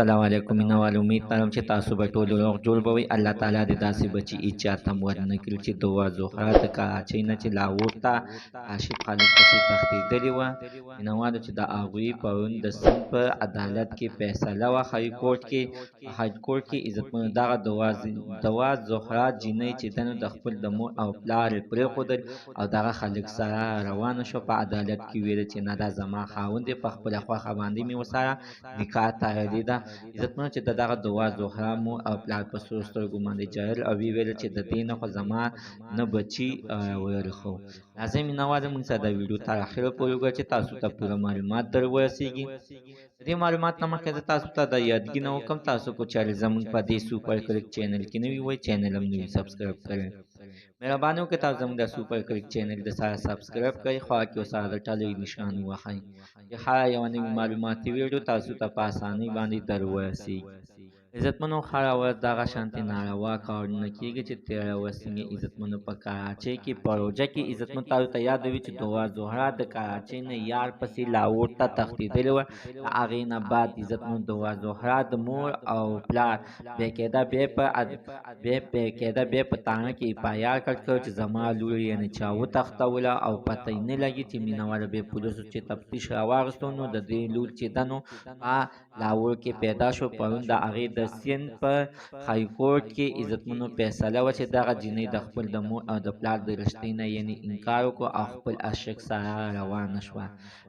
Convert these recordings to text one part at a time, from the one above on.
السلام علیکم مینوال امید لرم چې تاسو به ټول روغ جوړ به وي الله تعالی دې داسې بچي ایجاد هم ورنکړي چې دوا زهره د کراچۍ نه چې لاهور ته کاشف خالد پسې تښتېدلې وه مینوالو چې د هغوی پرون د سند په عدالت کې فیصله وه های کورټ کې عزتمنو دغه دوا زهره جینۍ چې دنو د خپل د مور او پلار یې پرېښودل او دغه خلک سره روانه شوه په عدالت کې ویل چې نه دا زما خاوند دی په خپله خوښه باندې مې ورسره نکاح تړلې ده عزتمنو چې دغه دوا زهره مور او پلار په سرو سترګو باندې جارل او ویې ویل چې د دې نه خو زما نه بچي ورخو لازم مینهوالو موږ سره د ویډیو تر اخره پورې وګورئ چې تاسو ته پوره معلومات در ورسیږي د دې معلومات نه مخکې زه تاسو ته د یادګي نه وکړم تاسو کو چارې زموږ په دې سوپر کلیک چینل کې نوي وای چینل هم نوي سبسکرایب کړئ مهرباني وکړئ تاسو زموږ د سوپر کلیک چینل د سره سبسکرایب کړئ خوا کې ورسره د ټلۍ نشان ووهئ چې هره یوه نوې معلوماتي ویډیو تاسو ته په اسانۍ باندې در ورسیږي عزتمنو هره ورځ دغه شانتې ناروا کارونه کېږي چې تېره ورځ څنګه عزتمنو په کراچۍ کې په روژه کې عزتمنو تاسو ته یاد وي چې دوا زهره د کراچۍ نه یار پسې لاهور ته تښتېدلې وه د هغې نه بعد عزتمنو دوا زهره د مور او پلار بېقاعده بیا په تانه کې ایفایار کړ چې زما لور یعنې چا وتښتوله او پته یې نه لګي چې مینهواله بیا پولیسو چې تفتیش راواخیستو نو د دې لور چې ده نو په لاهور کې پیدا شو پرون د هغې د سند په های کورټ کې عزتمنو فیصله وه چې دغه جینۍ د خپل د مور او د پلار د رشتې نه یعنې انکار وکړو او خپل عاشق سره روانه شوه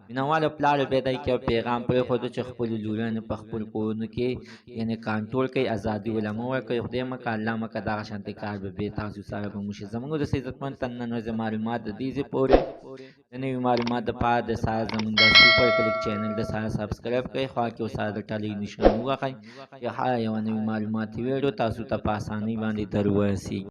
مینهوالو پلار بیا دی کې یو پیغام پرېښوده چې خپلې لورانې په خپل کورونو کې یعنې کنټرول کوي ازادي وله مه ورکوئ خدای مه کړه الله مه کړه دغه شانتې کار به بیا تاسو سره به وشي زموږ د عزتمن تن نن ورځې معلومات د دې ځای پورې د نوي معلومات دپاره د سره زموږ د سوپر کلیک چینل د سره سبسکرایب کړئ خوا کې ورسره د ټلۍ نشان ووهئ چې هره یوه نوې معلوماتي ویډیو تاسو ته په اسانۍ باندې در ورسیږي